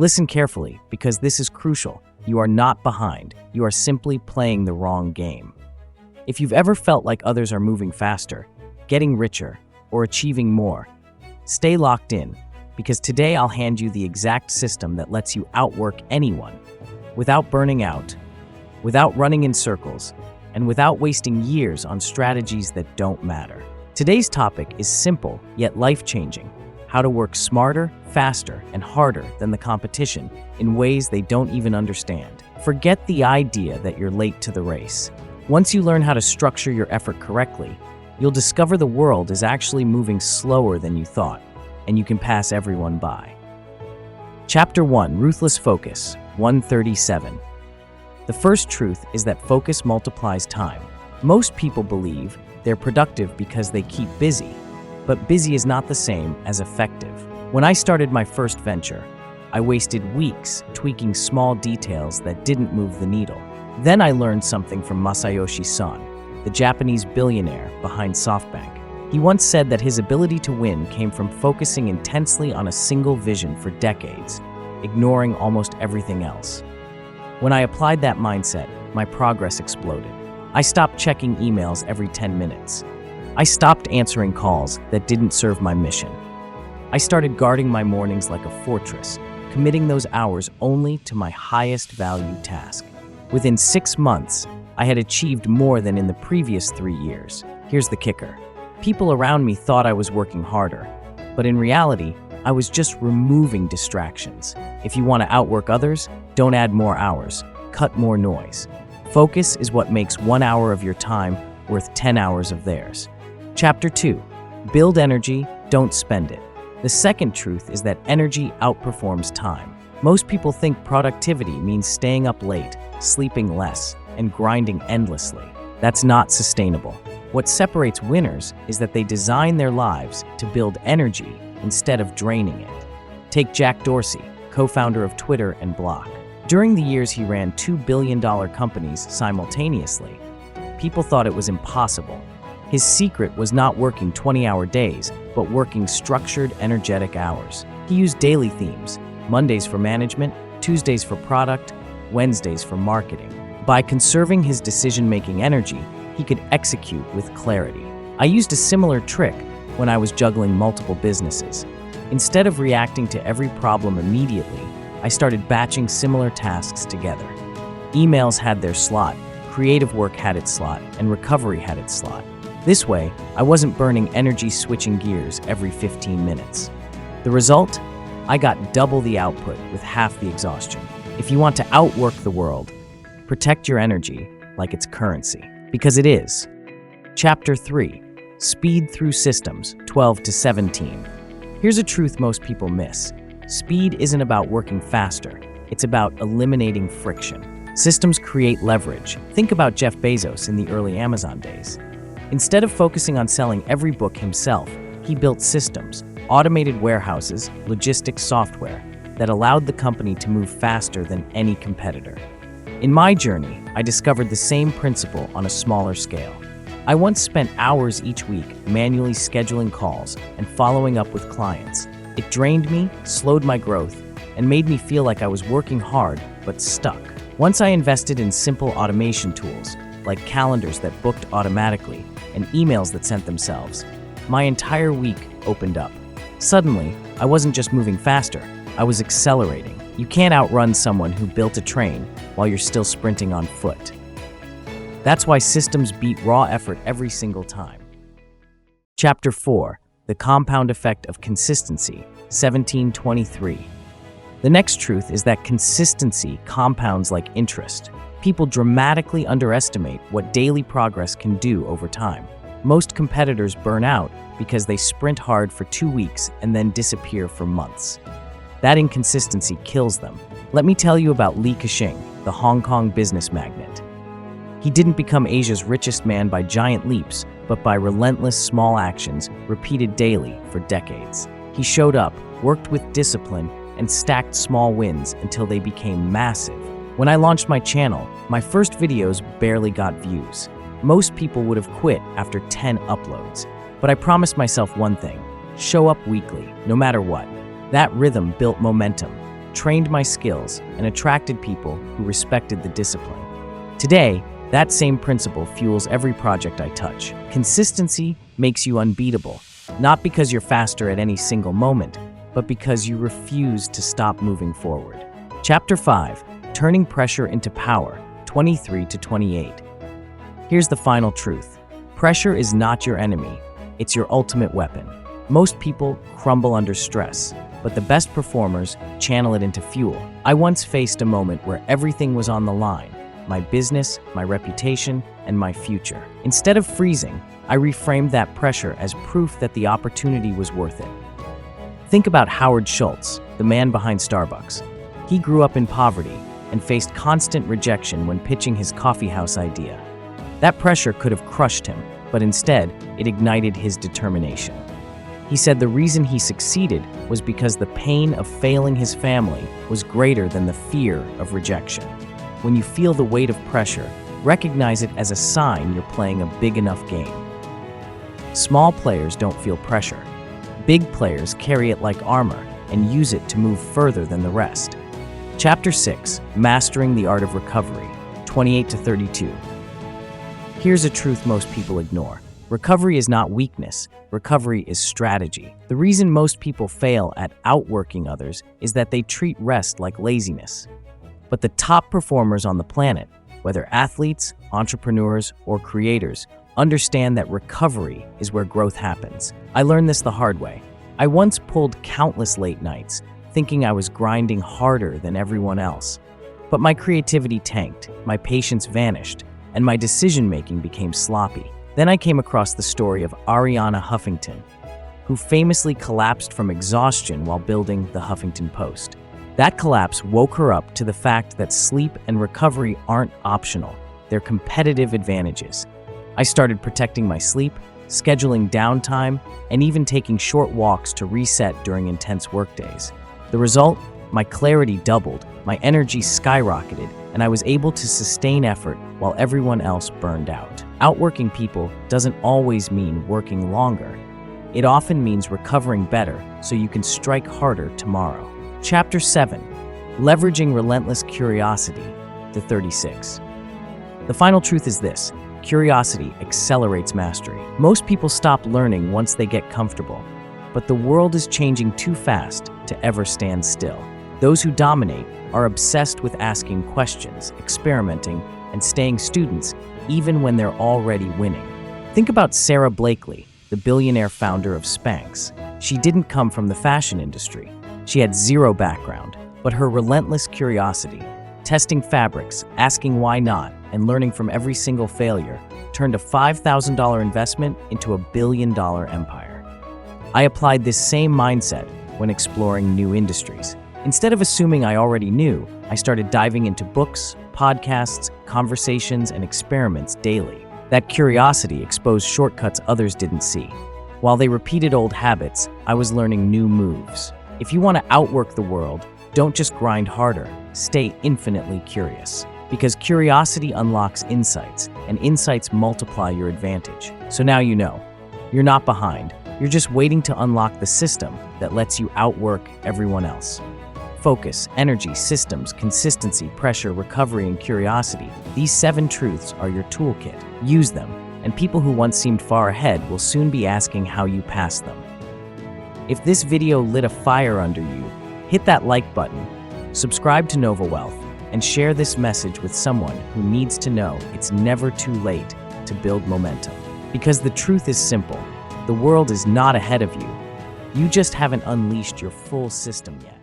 Listen carefully, because this is crucial. You are not behind. You are simply playing the wrong game. If you've ever felt like others are moving faster, getting richer, or achieving more, stay locked in, because today I'll hand you the exact system that lets you outwork anyone without burning out, without running in circles, and without wasting years on strategies that don't matter. Today's topic is simple yet life-changing: how to work smarter, faster, and harder than the competition in ways they don't even understand. Forget the idea that you're late to the race. Once you learn how to structure your effort correctly, you'll discover the world is actually moving slower than you thought, and you can pass everyone by. Chapter 1: Ruthless Focus, 137. The first truth is that focus multiplies time. Most people believe they're productive because they keep busy, but busy is not the same as effective. When I started my first venture, I wasted weeks tweaking small details that didn't move the needle. Then I learned something from Masayoshi Son, the Japanese billionaire behind SoftBank. He once said that his ability to win came from focusing intensely on a single vision for decades, ignoring almost everything else. When I applied that mindset, my progress exploded. I stopped checking emails every 10 minutes. I stopped answering calls that didn't serve my mission. I started guarding my mornings like a fortress, committing those hours only to my highest value task. Within 6 months, I had achieved more than in the previous 3 years. Here's the kicker. People around me thought I was working harder, but in reality, I was just removing distractions. If you want to outwork others, don't add more hours, cut more noise. Focus is what makes 1 hour of your time worth 10 hours of theirs. Chapter 2: Build energy, don't spend it. The second truth is that energy outperforms time. Most people think productivity means staying up late, sleeping less, and grinding endlessly. That's not sustainable. What separates winners is that they design their lives to build energy instead of draining it. Take Jack Dorsey, co-founder of Twitter and Block. During the years he ran $2 billion companies simultaneously, people thought it was impossible. His secret was not working 20-hour days, but working structured, energetic hours. He used daily themes: Mondays for management, Tuesdays for product, Wednesdays for marketing. By conserving his decision-making energy, he could execute with clarity. I used a similar trick when I was juggling multiple businesses. Instead of reacting to every problem immediately, I started batching similar tasks together. Emails had their slot, creative work had its slot, and recovery had its slot. This way, I wasn't burning energy switching gears every 15 minutes. The result? I got double the output with half the exhaustion. If you want to outwork the world, protect your energy like it's currency, because it is. Chapter 3: Speed through systems, 12 to 17. Here's a truth most people miss. Speed isn't about working faster. It's about eliminating friction. Systems create leverage. Think about Jeff Bezos in the early Amazon days. Instead of focusing on selling every book himself, he built systems, automated warehouses, logistics software that allowed the company to move faster than any competitor. In my journey, I discovered the same principle on a smaller scale. I once spent hours each week manually scheduling calls and following up with clients. It drained me, slowed my growth, and made me feel like I was working hard but stuck. Once I invested in simple automation tools, like calendars that booked automatically and emails that sent themselves, my entire week opened up. Suddenly, I wasn't just moving faster, I was accelerating. You can't outrun someone who built a train while you're still sprinting on foot. That's why systems beat raw effort every single time. Chapter 4: The Compound Effect of Consistency, 1723. The next truth is that consistency compounds like interest. People dramatically underestimate what daily progress can do over time. Most competitors burn out because they sprint hard for 2 weeks and then disappear for months. That inconsistency kills them. Let me tell you about Li Ka-shing, the Hong Kong business magnate. He didn't become Asia's richest man by giant leaps, but by relentless small actions repeated daily for decades. He showed up, worked with discipline, and stacked small wins until they became massive. When I launched my channel, my first videos barely got views. Most people would have quit after 10 uploads. But I promised myself one thing: show up weekly, no matter what. That rhythm built momentum. trained my skills, and attracted people who respected the discipline. Today, that same principle fuels every project I touch. Consistency makes you unbeatable, not because you're faster at any single moment, but because you refuse to stop moving forward. Chapter 5, Turning Pressure into Power, 23 to 28. Here's the final truth. Pressure is not your enemy, it's your ultimate weapon. Most people crumble under stress, but the best performers channel it into fuel. I once faced a moment where everything was on the line: my business, my reputation, and my future. Instead of freezing, I reframed that pressure as proof that the opportunity was worth it. Think about Howard Schultz, the man behind Starbucks. He grew up in poverty and faced constant rejection when pitching his coffeehouse idea. That pressure could have crushed him, but instead, it ignited his determination. He said the reason he succeeded was because the pain of failing his family was greater than the fear of rejection. When you feel the weight of pressure, recognize it as a sign you're playing a big enough game. Small players don't feel pressure. Big players carry it like armor and use it to move further than the rest. Chapter 6, Mastering the Art of Recovery, 28 to 32. Here's a truth most people ignore. Recovery is not weakness. Recovery is strategy. The reason most people fail at outworking others is that they treat rest like laziness. But the top performers on the planet, whether athletes, entrepreneurs, or creators, understand that recovery is where growth happens. I learned this the hard way. I once pulled countless late nights, thinking I was grinding harder than everyone else. But my creativity tanked, my patience vanished, and my decision-making became sloppy. Then I came across the story of Arianna Huffington, who famously collapsed from exhaustion while building the Huffington Post. That collapse woke her up to the fact that sleep and recovery aren't optional, they're competitive advantages. I started protecting my sleep, scheduling downtime, and even taking short walks to reset during intense workdays. The result? My clarity doubled, my energy skyrocketed, and I was able to sustain effort while everyone else burned out. Outworking people doesn't always mean working longer. It often means recovering better so you can strike harder tomorrow. Chapter 7, Leveraging Relentless Curiosity, to 36. The final truth is this: curiosity accelerates mastery. Most people stop learning once they get comfortable, but the world is changing too fast to ever stand still. Those who dominate are obsessed with asking questions, experimenting, and staying students even when they're already winning. Think about Sarah Blakely, the billionaire founder of Spanx. She didn't come from the fashion industry. She had zero background, but her relentless curiosity, testing fabrics, asking why not, and learning from every single failure, turned a $5,000 investment into $1 billion empire. I applied this same mindset when exploring new industries. Instead of assuming I already knew, I started diving into books, podcasts, conversations, and experiments daily. That curiosity exposed shortcuts others didn't see. While they repeated old habits, I was learning new moves. If you want to outwork the world, don't just grind harder, stay infinitely curious. Because curiosity unlocks insights, and insights multiply your advantage. So now you know, you're not behind. You're just waiting to unlock the system that lets you outwork everyone else. Focus, energy, systems, consistency, pressure, recovery, and curiosity. These 7 truths are your toolkit. Use them, and people who once seemed far ahead will soon be asking how you passed them. If this video lit a fire under you, hit that like button, subscribe to Nova Wealth, and share this message with someone who needs to know it's never too late to build momentum. Because the truth is simple, the world is not ahead of you. You just haven't unleashed your full system yet.